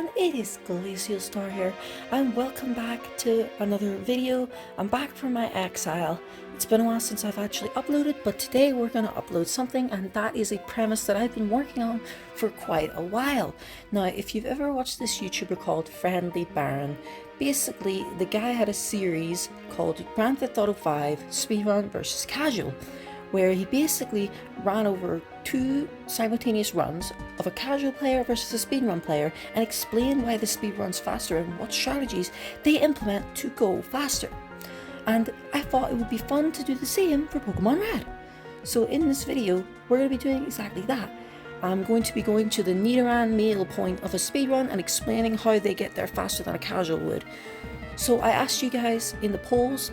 everyone, it is Glacial Star here, and welcome back to another video. I'm back from my exile. It's been a while since I've actually uploaded, but today we're going to upload something, and that is a premise that I've been working on for quite a while. Now, if you've ever watched this YouTuber called FriendlyBaron, basically the guy had a series called Grand Theft Auto 5 Speedrun vs Casual, where he basically ran over two simultaneous runs of a casual player versus a speedrun player and explained why the speed run's faster and what strategies they implement to go faster. And I thought it would be fun to do the same for Pokémon Red. So in this video, we're going to be doing exactly that. I'm going to be going to the Nidoran male point of a speedrun and explaining how they get there faster than a casual would. So I asked you guys in the polls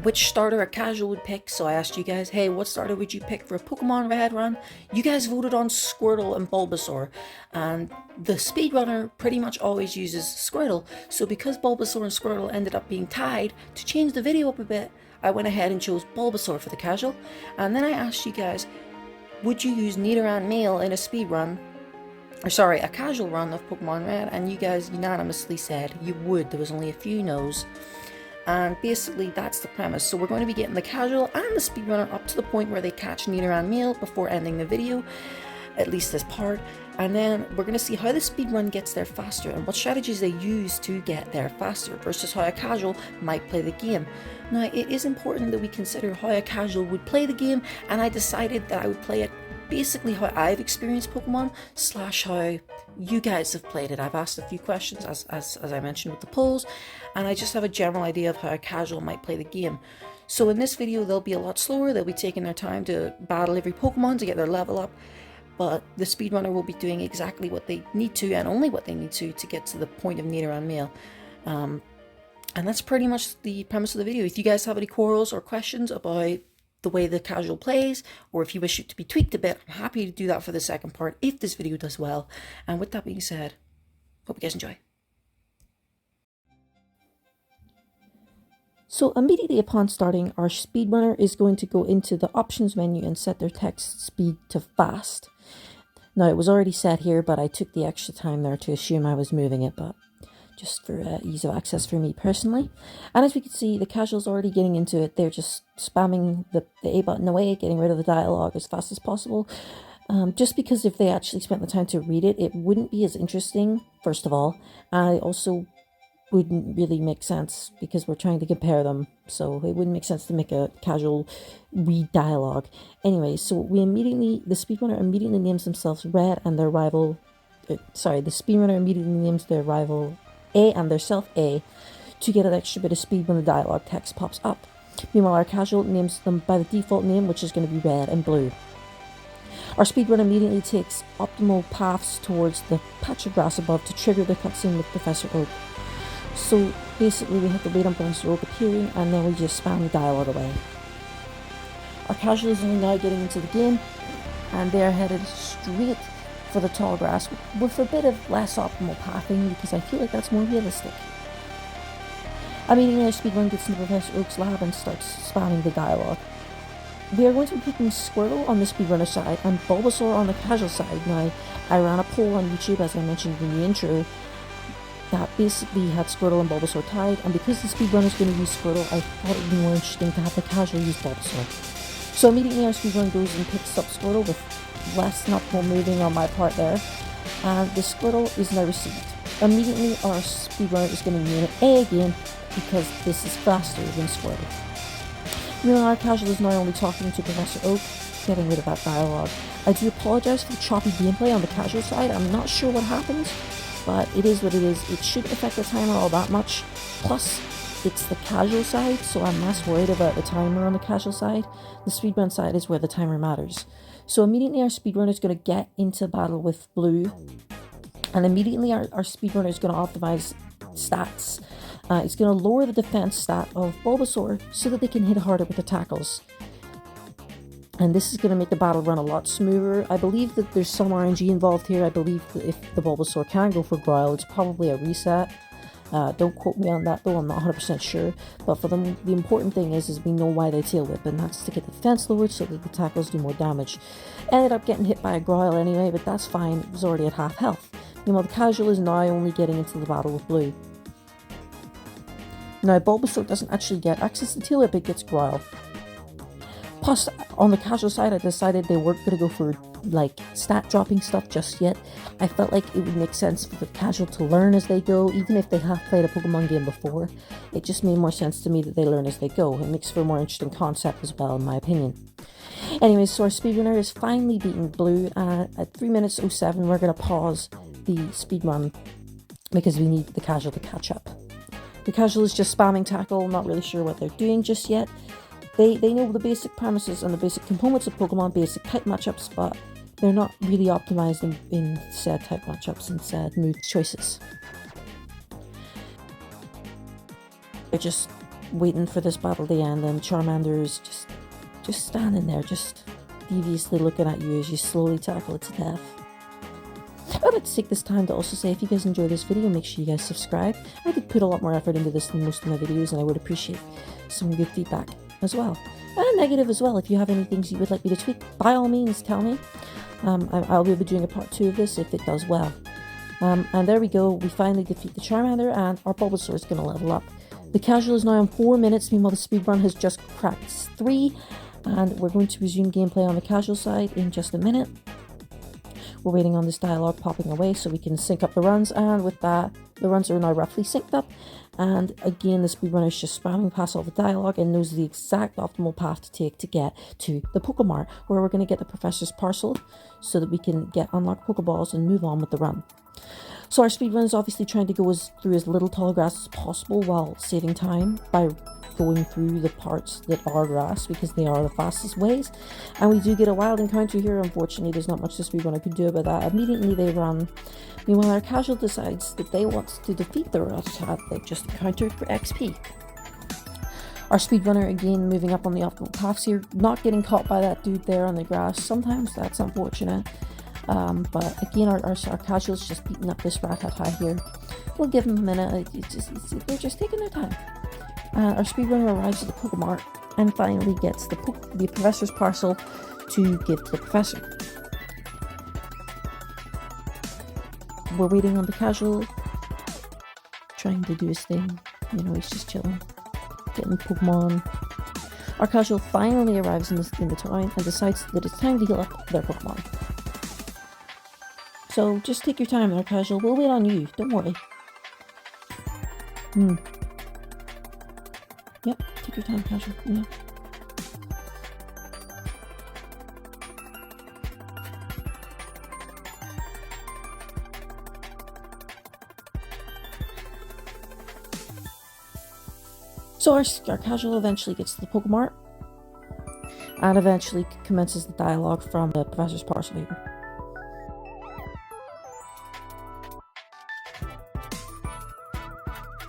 which starter a casual would pick. So I asked you guys, hey, what starter would you pick for a Pokemon Red run? You guys voted on Squirtle and Bulbasaur, and the speedrunner pretty much always uses Squirtle. So because Bulbasaur and Squirtle ended up being tied, to change the video up a bit, I went ahead and chose Bulbasaur for the casual. And then I asked you guys, would you use Nidoran male in a speedrun? Or sorry, a casual run of Pokemon Red? And you guys unanimously said you would. There was only a few no's. And basically that's the premise. So we're going to be getting the casual and the speedrunner up to the point where they catch Nidoran male before ending the video, at least this part. And then we're going to see how the speedrun gets there faster and what strategies they use to get there faster versus how a casual might play the game. Now, it is important that we consider how a casual would play the game, and I decided that I would play it basically how I've experienced Pokemon / how you guys have played it. I've asked a few questions as I mentioned with the polls, and I just have a general idea of how a casual might play the game. So in this video they'll be a lot slower, they'll be taking their time to battle every Pokemon to get their level up, but the speedrunner will be doing exactly what they need to and only what they need to get to the point of Nidoran male. And that's pretty much the premise of the video. If you guys have any quarrels or questions about the way the casual plays, or if you wish it to be tweaked a bit, I'm happy to do that for the second part if this video does well. And with that being said, hope you guys enjoy. So immediately upon starting, our speedrunner is going to go into the options menu and set their text speed to fast. Now, it was already set here, but I took the extra time there to assume I was moving it, but just for ease of access for me personally. And as we can see, the casual's already getting into it. They're just spamming the A button away, getting rid of the dialogue as fast as possible. Just because if they actually spent the time to read it, it wouldn't be as interesting, first of all. I also wouldn't really make sense because we're trying to compare them. So it wouldn't make sense to make a casual read dialogue. Anyway, so the speedrunner immediately names themselves Red and their rival, the speedrunner immediately names their rival A and their self A to get an extra bit of speed when the dialogue text pops up. Meanwhile, our casual names them by the default name, which is going to be Red and Blue. Our speedrun immediately takes optimal paths towards the patch of grass above to trigger the cutscene with Professor Oak. So basically we have to wait on Professor Oak appearing, and then we just spam the dialogue away. Our casual is now getting into the game, and they're headed straight for the tall grass with a bit of less optimal pathing because I feel like that's more realistic. Immediately our speedrun gets into Professor Oak's lab and starts spamming the dialogue. We are going to be picking Squirtle on the speedrunner side and Bulbasaur on the casual side. Now, I ran a poll on YouTube, as I mentioned in the intro, that basically had Squirtle and Bulbasaur tied, and because the speedrunner is going to use Squirtle, I thought it would be more interesting to have the casual use Bulbasaur. So immediately our speedrun goes and picks up Squirtle with less optimal moving on my part there, and the Squirtle is now received. Immediately our speedrunner is going to name it A again because this is faster than Squirtle. Meanwhile, our casual is now only talking to Professor Oak, getting rid of that dialogue. I do apologise for the choppy gameplay on the casual side. I'm not sure what happens, but it is what it is. It shouldn't affect the timer all that much. Plus, it's the casual side, so I'm less worried about the timer on the casual side. The speedrun side is where the timer matters. So immediately our speedrunner is going to get into battle with Blue, and immediately our speedrunner is going to optimize stats. It's going to lower the defense stat of Bulbasaur so that they can hit harder with the tackles. And this is going to make the battle run a lot smoother. I believe that there's some RNG involved here. I believe that if the Bulbasaur can go for Growl, it's probably a reset. Don't quote me on that though, I'm not 100% sure. But for them, the important thing is we know why they tail whip, and that's to get the defense lowered so that the tackles do more damage. Ended up getting hit by a Growl anyway, but that's fine. It was already at half health. Meanwhile, the casual is now only getting into the battle with blue. Now, Bulbasaur doesn't actually get access to Tailor, but gets Growl. Plus, on the casual side, I decided they weren't going to go for, like, stat dropping stuff just yet. I felt like it would make sense for the casual to learn as they go, even if they have played a Pokemon game before. It just made more sense to me that they learn as they go. It makes for a more interesting concept as well, in my opinion. Anyways, so our speedrunner is finally beating blue, and at 3 minutes 07, we're going to pause the speedrun because we need the casual to catch up. The casual is just spamming tackle, not really sure what they're doing just yet. They know the basic premises and the basic components of Pokemon, basic type matchups, but they're not really optimized in said type matchups and said move choices. They're just waiting for this battle to end, and Charmander is just standing there, just deviously looking at you as you slowly tackle it to death. I'd like to take this time to also say, if you guys enjoy this video, make sure you guys subscribe. I did put a lot more effort into this than most of my videos, and I would appreciate some good feedback as well. And negative as well. If you have any things you would like me to tweak, by all means tell me. I'll be doing a part 2 of this if it does well. And there we go, we finally defeat the Charmander, and our Bulbasaur is going to level up. The casual is now on 4 minutes, meanwhile the speedrun has just cracked 3, and we're going to resume gameplay on the casual side in just a minute. We're waiting on this dialogue popping away so we can sync up the runs, and with that, the runs are now roughly synced up. And again, the speedrunner is just spamming past all the dialogue and knows the exact optimal path to take to get to the Pokemart, where we're going to get the Professor's Parcel so that we can unlock Pokeballs and move on with the run. So our speedrun is obviously trying to go through as little tall grass as possible while saving time by going through the parts that are grass, because they are the fastest ways. And we do get a wild encounter here. Unfortunately, there's not much the speedrunner can do about that. Immediately they run. Meanwhile, our casual decides that they want to defeat the Rattata they just encountered for XP. Our speedrunner again moving up on the optimal paths here, not getting caught by that dude there on the grass. Sometimes that's unfortunate. But again, our casual is just beating up this Rattata here. We'll give him a minute. They're just taking their time. Our speedrunner arrives at the Pokemart and finally gets the Professor's Parcel to give to the Professor. We're waiting on the casual, trying to do his thing. You know, he's just chilling, getting Pokemon. Our casual finally arrives in the town and decides that it's time to heal up their Pokemon. So just take your time there, casual. We'll wait on you. Don't worry. Yep, take your time, casual. Yeah. So our casual eventually gets to the Pokemart and eventually commences the dialogue from the Professor's Parcel here.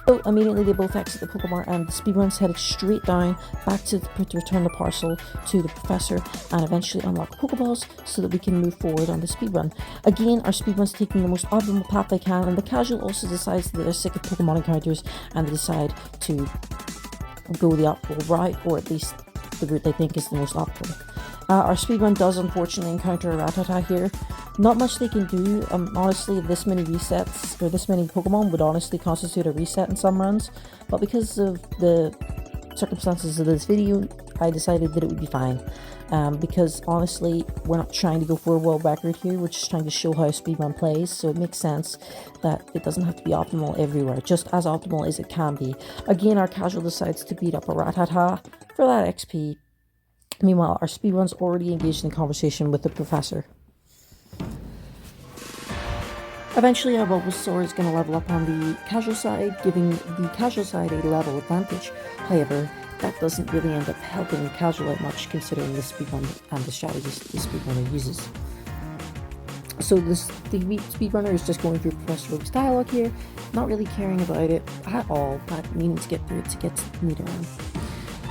So immediately they both exit the Pokemart, and the speedrun's headed straight down back to return the parcel to the Professor and eventually unlock Pokeballs so that we can move forward on the speedrun. Again, our speedrun's taking the most optimal path they can, and the casual also decides that they're sick of Pokemon encounters and they decide to go the optimal route, or at least the route they think is the most optimal. Our speedrun does unfortunately encounter a Rattata here. Not much they can do. Honestly, this many resets, or this many Pokemon would honestly constitute a reset in some runs, but because of the circumstances of this video, I decided that it would be fine. Because honestly, we're not trying to go for a world record here, we're just trying to show how a speedrun plays, so it makes sense that it doesn't have to be optimal everywhere, just as optimal as it can be. Again, our casual decides to beat up a Rattata for that XP. Meanwhile, our speedrun's already engaged in conversation with the Professor. Eventually, our Bulbasaur is going to level up on the casual side, giving the casual side a level advantage. However, that doesn't really end up helping the casual that much, considering the speedrun and the strategies the speedrunner uses. So the speedrunner is just going through Professor Oak's dialogue here, not really caring about it at all, but needing to get through it to get to Nidoran.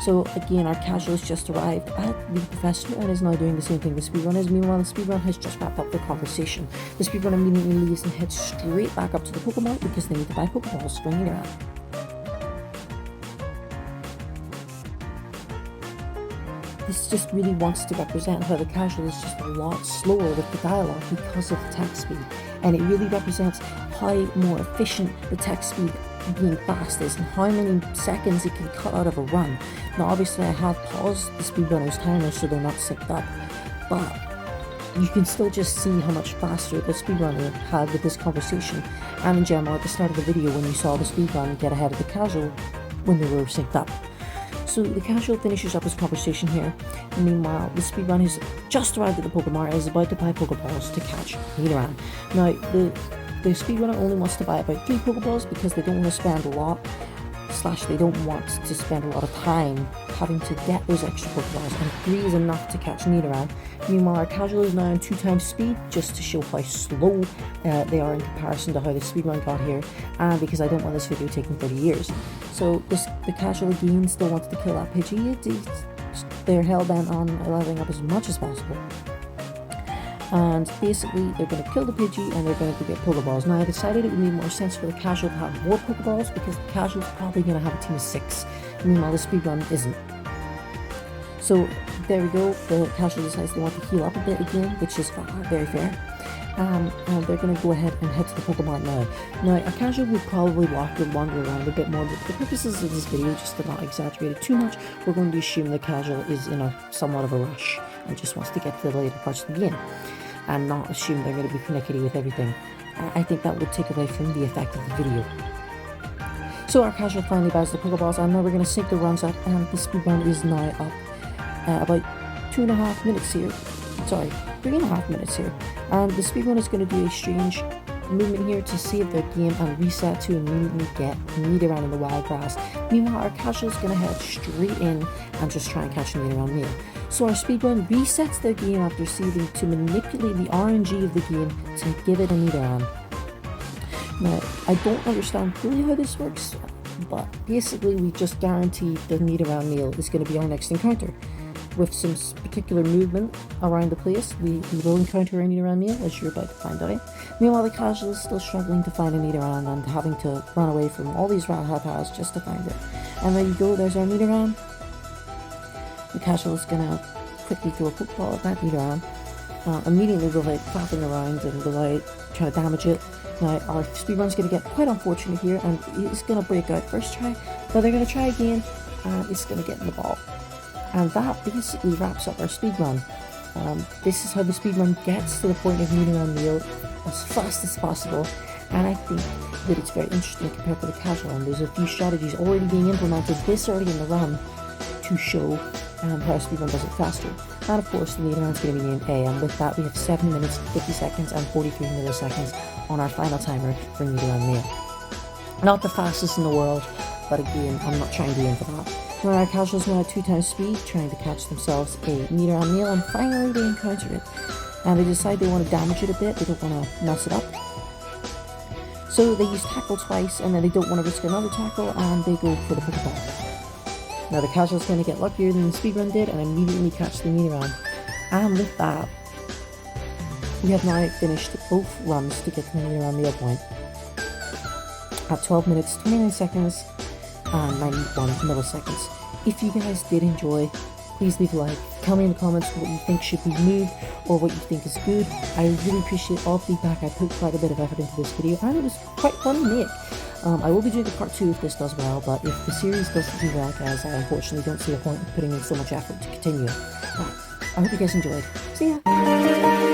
So again, our casual has just arrived at the Professor and is now doing the same thing the speedrun is. Meanwhile, the speedrun has just wrapped up their conversation. The speedrun immediately leaves and heads straight back up to the Pokemon because they need to buy Pokeballs for Nidoran. This just really wants to represent how the casual is just a lot slower with the dialogue because of the text speed. and it really represents how more efficient the text speed being fast is and how many seconds it can cut out of a run. Now obviously I have paused the speedrunner's timer so they're not synced up, but you can still just see how much faster the speedrunner had with this conversation, and in general at the start of the video when you saw the speedrun get ahead of the casual when they were synced up. So the casual finishes up his conversation here, and meanwhile the speedrun has just arrived at the Pokemart and is about to buy Pokeballs to catch Nidoran. Now the speedrunner only wants to buy about 3 Pokeballs because they don't want to spend a lot, / they don't want to spend a lot of time having to get those extra Pokeballs, and 3 is enough to catch Nidoran. Meanwhile our casual is now on 2 times speed, just to show how slow they are in comparison to how the speedrun got here, and because I don't want this video taking 30 years. So the casual again still wants to kill that Pidgey. They're hell-bent on leveling up as much as possible. And basically they're going to kill the Pidgey and they're going to go get Pokeballs. Now I decided it would make more sense for the casual to have more Pokeballs because the casual is probably going to have a team of 6, meanwhile the speedrun isn't. So there we go, the casual decides they want to heal up a bit again, which is very fair. And they're going to go ahead and head to the Pokemart now. Now a casual would probably walk or wander around a bit more, but for the purposes of this video, just to not exaggerate it too much, we're going to assume the casual is in somewhat of a rush and just wants to get to the later parts of the game, and not assume they're going to be connected with everything. I think that would take away from the effect of the video. So our casual finally buys the Pokeballs, and now we're going to sync the runs up, and the speedrun is now up about 2.5 minutes here. Sorry, 3.5 minutes here. And the speedrun is going to do a strange movement here to save their game and reset to immediately get Nidoran in the wild grass. Meanwhile our casual is going to head straight in and just try and catch Nidoran meal. So our speedrun resets their game after seeding to manipulate the RNG of the game to give it a Nidoran. Now, I don't understand fully how this works, but basically we just guaranteed the Nidoran meal is going to be our next encounter. With some particular movement around the place, we will encounter a Nidoran meal, as you're about to find out. Meanwhile the casual is still struggling to find a Nidoran and having to run away from all these Rattatas just to find it. And there you go, there's our Nidoran. The casual is going to quickly throw a Pokeball at that Nidoran, immediately without flapping around and without trying to damage it. Now our speedrun's going to get quite unfortunate here, and it's going to break out first try, but they're going to try again, and it's going to get in the ball. And that basically wraps up our speedrun. This is how the speedrun gets to the point of Nidoran meal as fast as possible, and I think that it's very interesting compared to the casual, and there's a few strategies already being implemented this early in the run to show how speedrun does it faster. And of course the Nidoran's going to be named A, and with that we have 7 minutes, 50 seconds and 43 milliseconds on our final timer for Nidoran meal. Not the fastest in the world, but again I'm not trying to aim for that. Now our casuals now at 2 times speed, trying to catch themselves a Nidoran meal, and finally they encounter it. And they decide they want to damage it a bit, they don't want to mess it up. So they use tackle twice, and then they don't want to risk another tackle, and they go for the Pokeball. Now the casual's going to get luckier than the speedrun did and immediately catch the Nidoran. And with that, we have now finished both runs to get to the Nidoran meal point at 12 minutes, 29 seconds and 91 milliseconds. If you guys did enjoy, please leave a like, tell me in the comments what you think should be moved or what you think is good. I really appreciate all feedback. I put quite a bit of effort into this video and it was quite fun to make. I will be doing a part 2 if this does well, but if the series doesn't do well, guys, I unfortunately don't see a point in putting in so much effort to continue. But I hope you guys enjoyed. See ya!